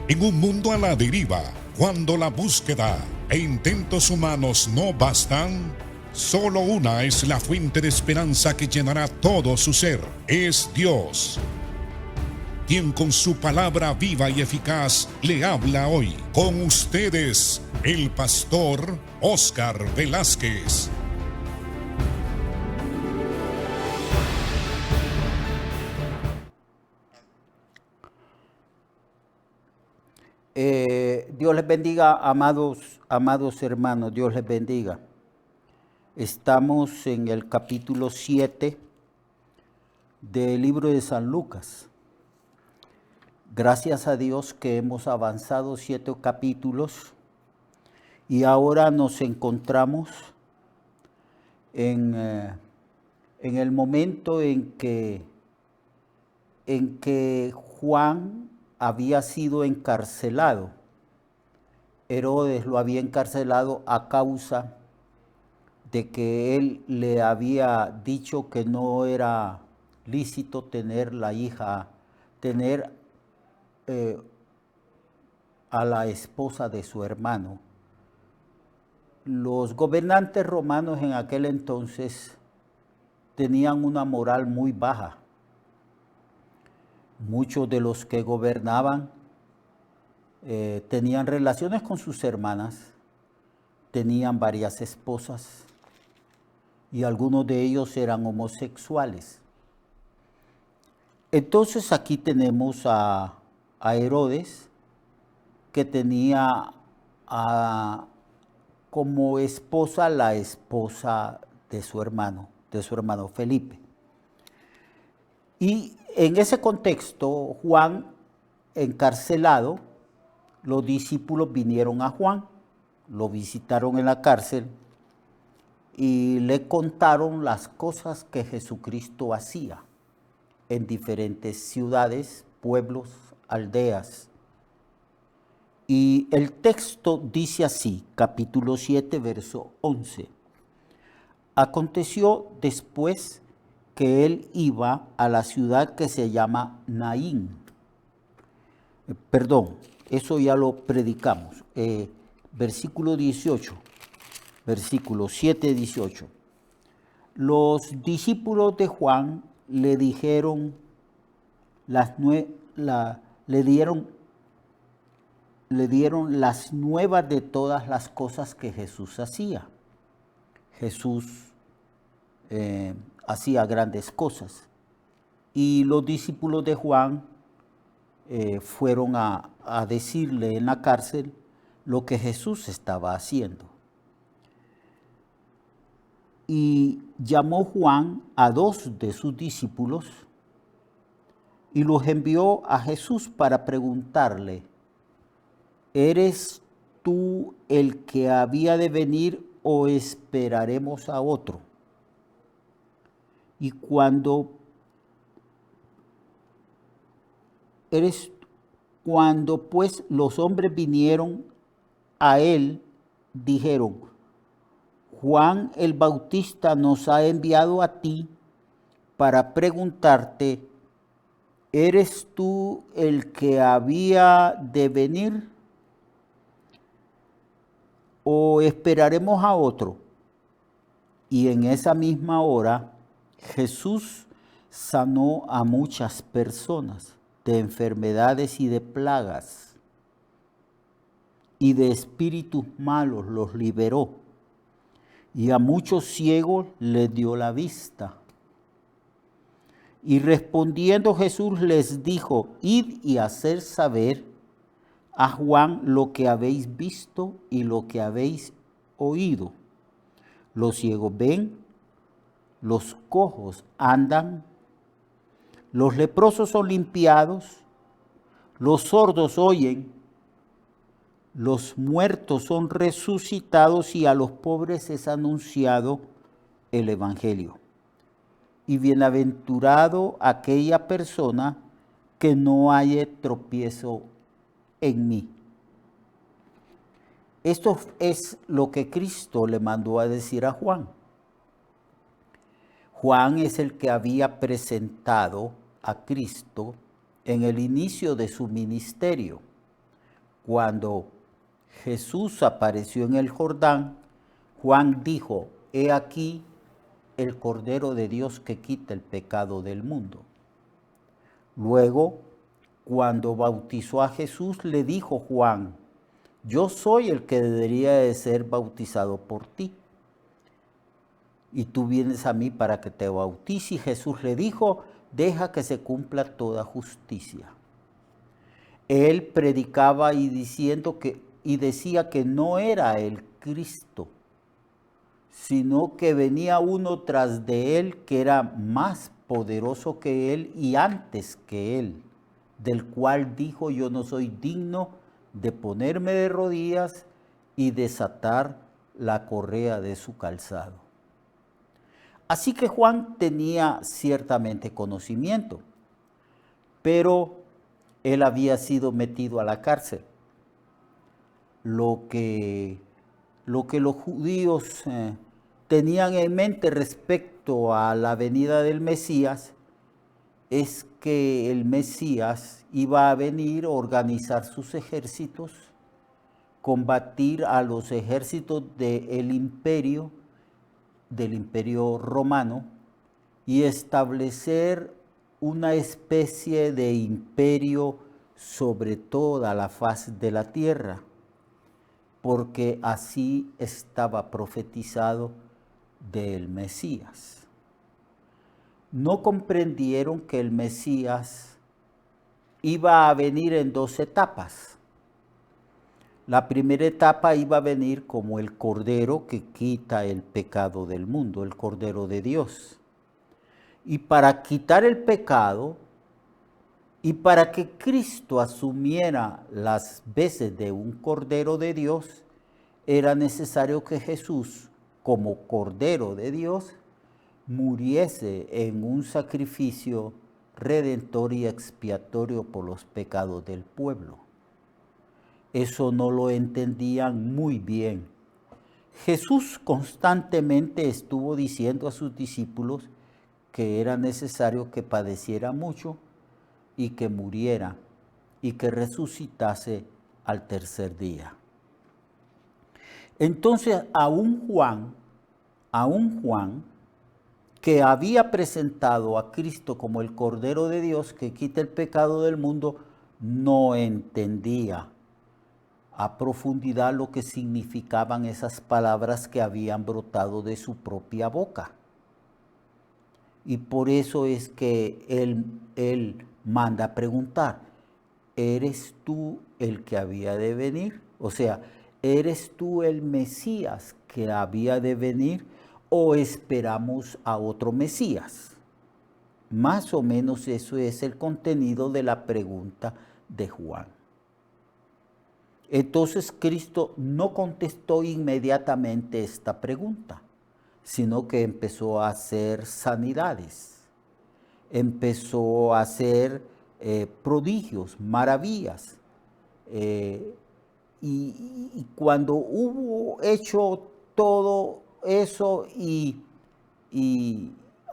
En un mundo a la deriva, cuando la búsqueda e intentos humanos no bastan, solo una es la fuente de esperanza que llenará todo su ser. Es Dios, quien con su palabra viva y eficaz le habla hoy. Con ustedes, el pastor Óscar Velázquez. Dios les bendiga, amados hermanos, Dios les bendiga. Estamos en el capítulo 7 del libro de San Lucas. Gracias a Dios que hemos avanzado 7 capítulos y ahora nos encontramos en el momento en que Juan había sido encarcelado. Herodes lo había encarcelado a causa de que él le había dicho que no era lícito tener a la esposa de su hermano. Los gobernantes romanos en aquel entonces tenían una moral muy baja. Muchos de los que gobernaban tenían relaciones con sus hermanas, tenían varias esposas y algunos de ellos eran homosexuales. Entonces aquí tenemos a Herodes, que tenía como esposa la esposa de su hermano Felipe. Y en ese contexto, Juan, encarcelado, los discípulos vinieron a Juan, lo visitaron en la cárcel y le contaron las cosas que Jesucristo hacía en diferentes ciudades, pueblos, aldeas. Y el texto dice así, capítulo 7, verso 11. Aconteció después que él iba a la ciudad que se llama Naín. Eso ya lo predicamos. Versículo 18, versículo 7, 18. Los discípulos de Juan le dieron las nuevas de todas las cosas que Jesús hacía. Jesús hacía grandes cosas. Y los discípulos de Juan fueron a decirle en la cárcel lo que Jesús estaba haciendo. Y llamó Juan a 2 de sus discípulos y los envió a Jesús para preguntarle: ¿eres tú el que había de venir o esperaremos a otro? Y cuando pues los hombres vinieron a él, dijeron: Juan el Bautista nos ha enviado a ti para preguntarte: ¿eres tú el que había de venir o esperaremos a otro? Y en esa misma hora Jesús sanó a muchas personas de enfermedades y de plagas, y de espíritus malos los liberó, y a muchos ciegos les dio la vista. Y respondiendo Jesús les dijo: id y haced saber a Juan lo que habéis visto y lo que habéis oído. Los ciegos ven, los cojos andan, los leprosos son limpiados, los sordos oyen, los muertos son resucitados y a los pobres es anunciado el Evangelio. Y bienaventurado aquella persona que no haya tropiezo en mí. Esto es lo que Cristo le mandó a decir a Juan. Juan es el que había presentado a Cristo en el inicio de su ministerio. Cuando Jesús apareció en el Jordán, Juan dijo, he aquí el Cordero de Dios que quita el pecado del mundo. Luego, cuando bautizó a Jesús, le dijo Juan, yo soy el que debería de ser bautizado por ti, y tú vienes a mí para que te bautice. Y Jesús le dijo, deja que se cumpla toda justicia. Él predicaba y decía que no era el Cristo, sino que venía uno tras de él que era más poderoso que él y antes que él, del cual dijo, yo no soy digno de ponerme de rodillas y desatar la correa de su calzado. Así que Juan tenía ciertamente conocimiento, pero él había sido metido a la cárcel. Lo que los judíos tenían en mente respecto a la venida del Mesías es que el Mesías iba a venir a organizar sus ejércitos, combatir a los ejércitos del imperio romano y establecer una especie de imperio sobre toda la faz de la tierra, porque así estaba profetizado del Mesías. No comprendieron que el Mesías iba a venir en 2 etapas. La primera etapa iba a venir como el Cordero que quita el pecado del mundo, el Cordero de Dios. Y para quitar el pecado y para que Cristo asumiera las veces de un Cordero de Dios, era necesario que Jesús, como Cordero de Dios, muriese en un sacrificio redentor y expiatorio por los pecados del pueblo. Eso no lo entendían muy bien. Jesús constantemente estuvo diciendo a sus discípulos que era necesario que padeciera mucho y que muriera y que resucitase al tercer día. Entonces, aún Juan, que había presentado a Cristo como el Cordero de Dios que quita el pecado del mundo, no entendía a profundidad lo que significaban esas palabras que habían brotado de su propia boca. Y por eso es que él manda a preguntar, ¿eres tú el que había de venir? O sea, ¿eres tú el Mesías que había de venir o esperamos a otro Mesías? Más o menos eso es el contenido de la pregunta de Juan. Entonces Cristo no contestó inmediatamente esta pregunta, sino que empezó a hacer sanidades, empezó a hacer prodigios, maravillas. Y cuando hubo hecho todo eso y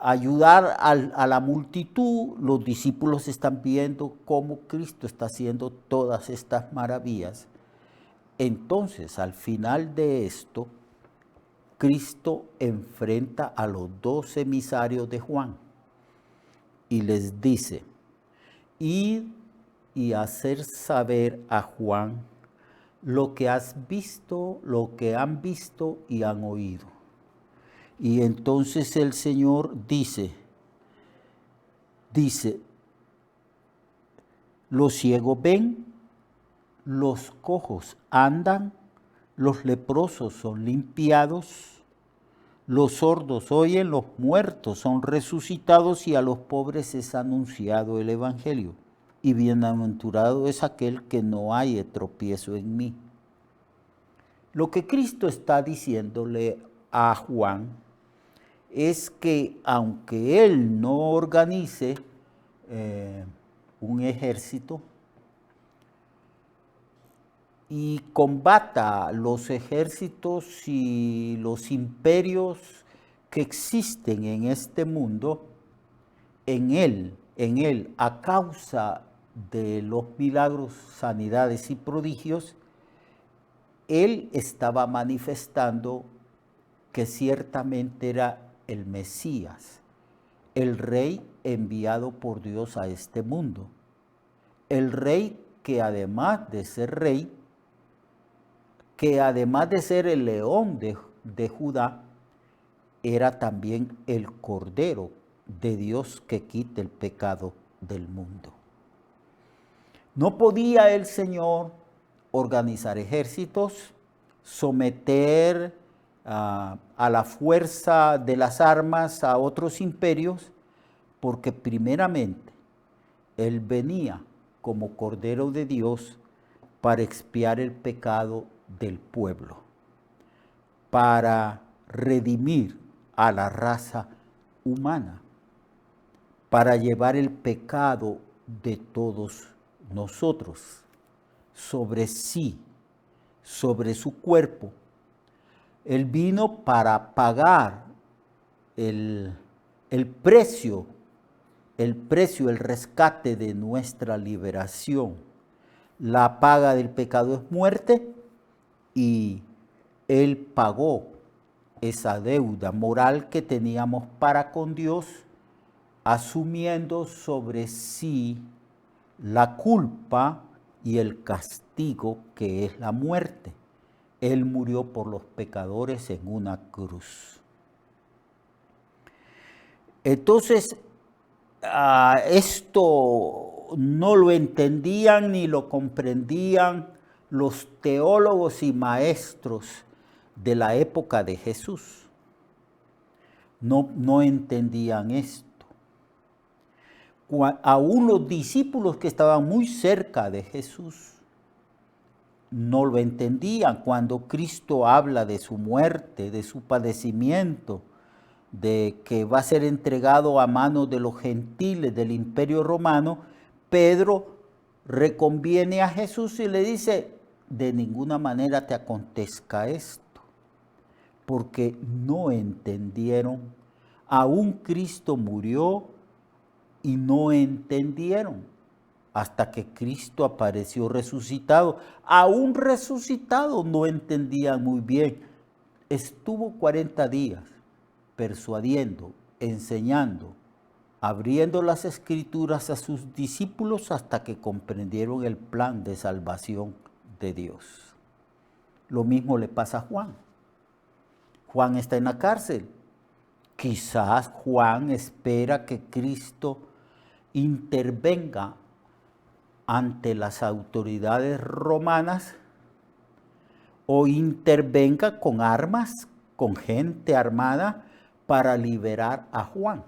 ayudar a la multitud, los discípulos están viendo cómo Cristo está haciendo todas estas maravillas. Entonces, al final de esto, Cristo enfrenta a los 2 emisarios de Juan y les dice, id y hacer saber a Juan lo que has visto, lo que han visto y han oído. Y entonces el Señor dice, los ciegos ven, los cojos andan, los leprosos son limpiados, los sordos oyen, los muertos son resucitados y a los pobres es anunciado el Evangelio. Y bienaventurado es aquel que no haya tropiezo en mí. Lo que Cristo está diciéndole a Juan es que aunque él no organice un ejército y combata los ejércitos y los imperios que existen en este mundo, en él, a causa de los milagros, sanidades y prodigios, él estaba manifestando que ciertamente era el Mesías, el rey enviado por Dios a este mundo, el rey que además de ser rey, que además de ser el león de Judá, era también el Cordero de Dios que quita el pecado del mundo. No podía el Señor organizar ejércitos, someter a la fuerza de las armas a otros imperios, porque primeramente Él venía como Cordero de Dios para expiar el pecado del pueblo, para redimir a la raza humana, para llevar el pecado de todos nosotros sobre sí, sobre su cuerpo. Él vino para pagar el precio, el rescate de nuestra liberación. La paga del pecado es muerte y Él pagó esa deuda moral que teníamos para con Dios, asumiendo sobre sí la culpa y el castigo que es la muerte. Él murió por los pecadores en una cruz. Entonces, esto no lo entendían ni lo comprendían los teólogos y maestros de la época de Jesús. No entendían esto. Aún los discípulos que estaban muy cerca de Jesús no lo entendían. Cuando Cristo habla de su muerte, de su padecimiento, de que va a ser entregado a manos de los gentiles del Imperio Romano, Pedro reconviene a Jesús y le dice: de ninguna manera te acontezca esto, porque no entendieron. Aún Cristo murió y no entendieron hasta que Cristo apareció resucitado. Aún resucitado no entendían muy bien. Estuvo 40 días persuadiendo, enseñando, abriendo las escrituras a sus discípulos hasta que comprendieron el plan de salvación de Dios. Lo mismo le pasa a Juan. Juan está en la cárcel. Quizás Juan espera que Cristo intervenga ante las autoridades romanas o intervenga con armas, con gente armada, para liberar a Juan.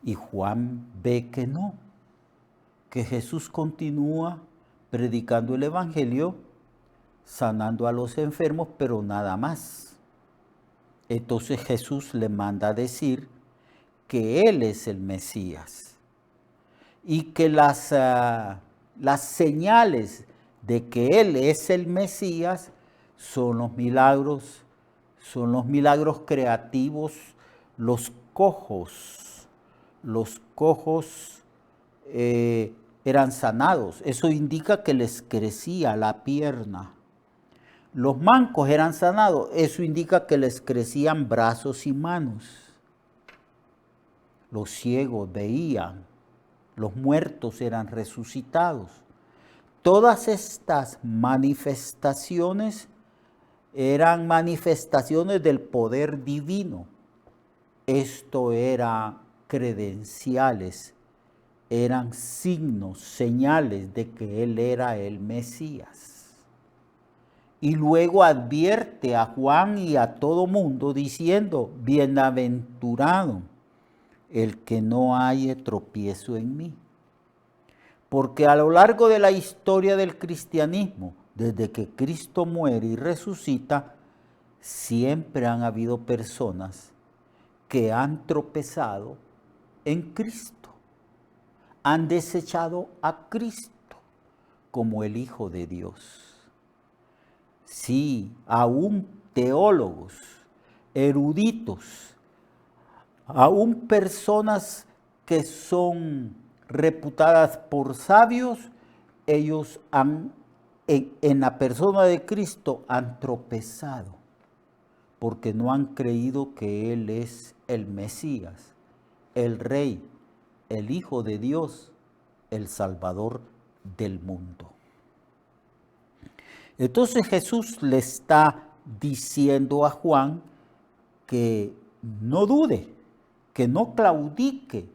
Y Juan ve que no, que Jesús continúa predicando el Evangelio, sanando a los enfermos, pero nada más. Entonces Jesús le manda a decir que Él es el Mesías y que las señales de que Él es el Mesías son los milagros creativos. Los cojos eran sanados. Eso indica que les crecía la pierna. Los mancos eran sanados. Eso indica que les crecían brazos y manos. Los ciegos veían. Los muertos eran resucitados. Todas estas manifestaciones eran manifestaciones del poder divino. Esto eran credenciales, eran signos, señales de que Él era el Mesías. Y luego advierte a Juan y a todo mundo diciendo: bienaventurado el que no haya tropiezo en mí. Porque a lo largo de la historia del cristianismo, desde que Cristo muere y resucita, siempre han habido personas que han tropezado en Cristo, han desechado a Cristo como el Hijo de Dios. Sí, aún teólogos, eruditos, aún personas que son reputadas por sabios, ellos en la persona de Cristo han tropezado, porque no han creído que Él es el Mesías, el Rey, el Hijo de Dios, el Salvador del mundo. Entonces Jesús le está diciendo a Juan que no dude, que no claudique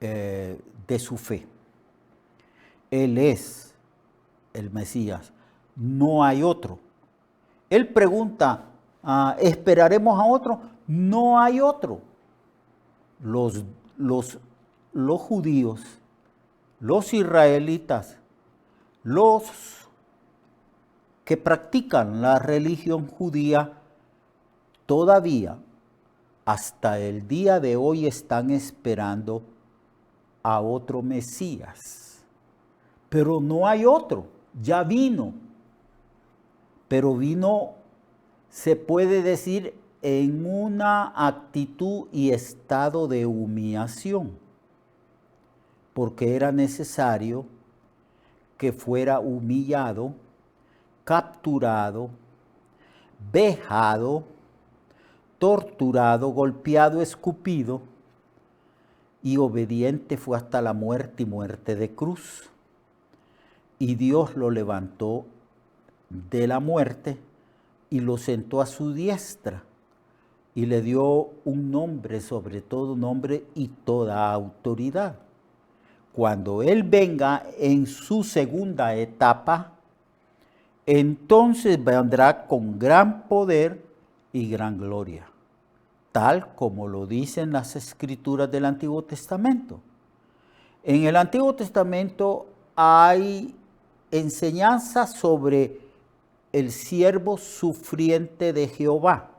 de su fe. Él es el Mesías, no hay otro. Él pregunta, ¿esperaremos a otro? No hay otro. Los judíos, los israelitas, los que practican la religión judía, todavía hasta el día de hoy están esperando a otro Mesías. Pero no hay otro, ya vino. Pero vino, se puede decir, en una actitud y estado de humillación, porque era necesario que fuera humillado, capturado, vejado, torturado, golpeado, escupido, y obediente fue hasta la muerte y muerte de cruz. Y Dios lo levantó de la muerte y lo sentó a su diestra y le dio un nombre, sobre todo nombre y toda autoridad. Cuando Él venga en su segunda etapa, entonces vendrá con gran poder y gran gloria, tal como lo dicen las escrituras del Antiguo Testamento. En el Antiguo Testamento hay enseñanzas sobre el siervo sufriente de Jehová.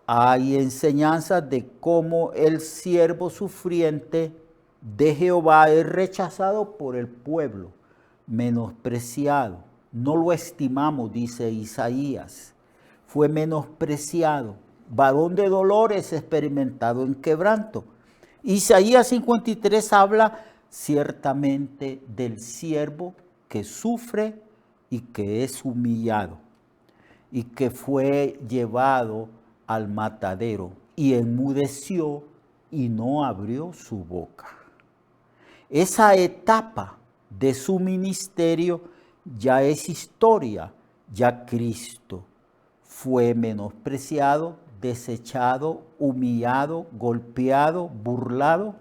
Hay enseñanzas de cómo el siervo sufriente de Jehová es rechazado por el pueblo, menospreciado. No lo estimamos, dice Isaías. Fue menospreciado, varón de dolores, experimentado en quebranto. Isaías 53 habla ciertamente del siervo que sufre y que es humillado y que fue llevado al matadero y enmudeció y no abrió su boca. Esa etapa de su ministerio ya es historia. Ya Cristo fue menospreciado, desechado, humillado, golpeado, burlado,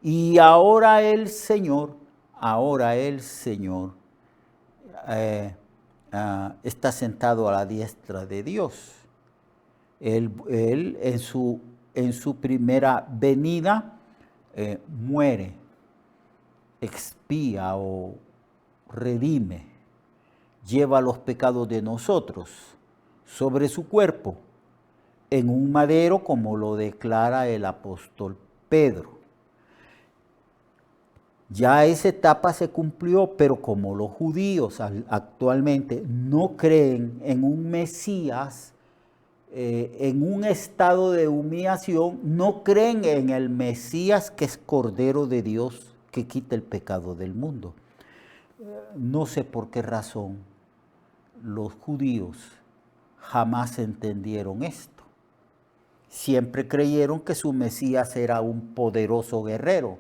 y ahora el Señor está sentado a la diestra de Dios. Él en su primera venida muere, expía o redime, lleva los pecados de nosotros sobre su cuerpo en un madero, como lo declara el apóstol Pedro. Ya esa etapa se cumplió, pero como los judíos actualmente no creen en un Mesías, en un estado de humillación, no creen en el Mesías que es Cordero de Dios que quita el pecado del mundo. No sé por qué razón los judíos jamás entendieron esto. Siempre creyeron que su Mesías era un poderoso guerrero.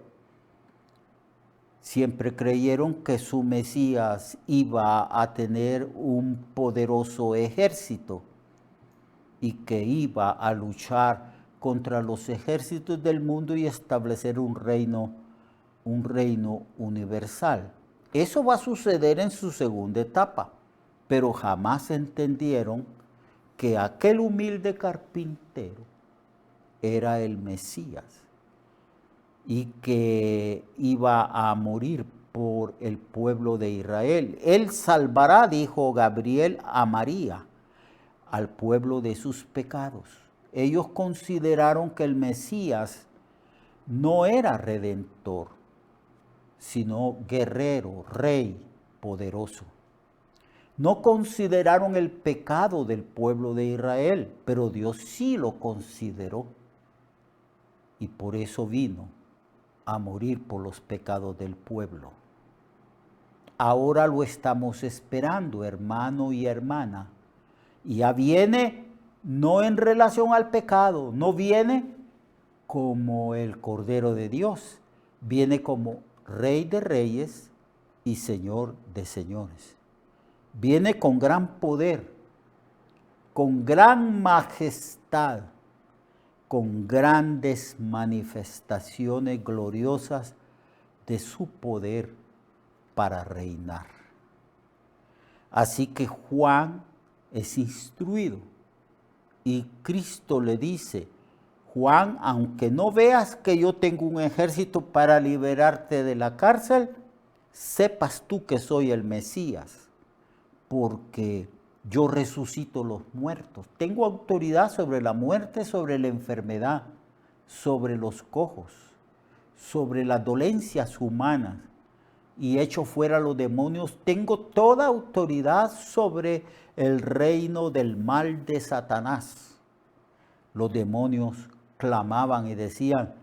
Siempre creyeron que su Mesías iba a tener un poderoso ejército y que iba a luchar contra los ejércitos del mundo y establecer un reino universal. Eso va a suceder en su segunda etapa, pero jamás entendieron que aquel humilde carpintero era el Mesías y que iba a morir por el pueblo de Israel. Él salvará, dijo Gabriel a María, al pueblo de sus pecados. Ellos consideraron que el Mesías no era redentor, sino guerrero, rey, poderoso. No consideraron el pecado del pueblo de Israel, pero Dios sí lo consideró. Y por eso vino a morir por los pecados del pueblo. Ahora lo estamos esperando, hermano y hermana. Y ya viene no en relación al pecado, no viene como el Cordero de Dios, viene como Rey de Reyes y Señor de Señores. Viene con gran poder, con gran majestad, con grandes manifestaciones gloriosas de su poder para reinar. Así que Juan es instruido y Cristo le dice: Juan, aunque no veas que yo tengo un ejército para liberarte de la cárcel, sepas tú que soy el Mesías, porque yo resucito los muertos. Tengo autoridad sobre la muerte, sobre la enfermedad, sobre los cojos, sobre las dolencias humanas, y echo fuera los demonios. Tengo toda autoridad sobre el reino del mal de Satanás. Los demonios clamaban y decían: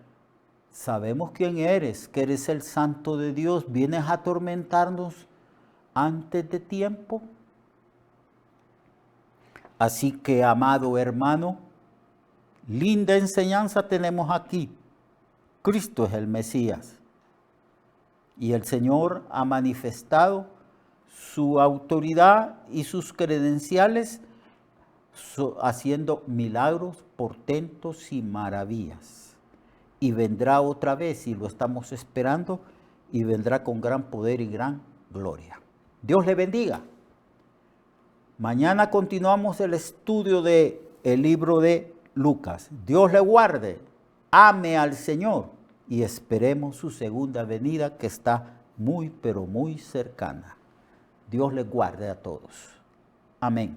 sabemos quién eres, que eres el Santo de Dios, ¿vienes a atormentarnos antes de tiempo? Así que, amado hermano, linda enseñanza tenemos aquí. Cristo es el Mesías. Y el Señor ha manifestado su autoridad y sus credenciales haciendo milagros, portentos y maravillas. Y vendrá otra vez, y lo estamos esperando, y vendrá con gran poder y gran gloria. Dios le bendiga. Mañana continuamos el estudio del libro de Lucas. Dios le guarde, ame al Señor y esperemos su segunda venida, que está muy, pero muy cercana. Dios le guarde a todos. Amén.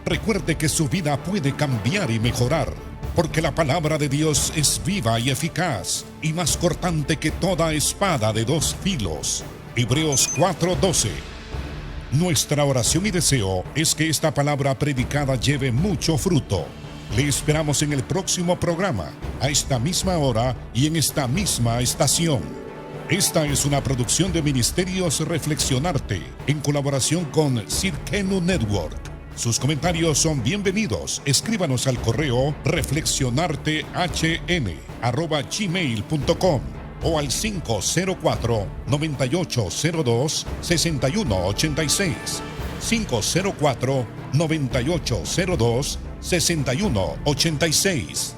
Recuerde que su vida puede cambiar y mejorar, porque la palabra de Dios es viva y eficaz, y más cortante que toda espada de dos filos. Hebreos 4:12. Nuestra oración y deseo es que esta palabra predicada lleve mucho fruto. Le esperamos en el próximo programa, a esta misma hora y en esta misma estación. Esta es una producción de Ministerios Reflexionarte, en colaboración con Cirkenu Network. Sus comentarios son bienvenidos. Escríbanos al correo reflexionartehn@gmail.com o al 504-9802-6186. 504-9802-6186.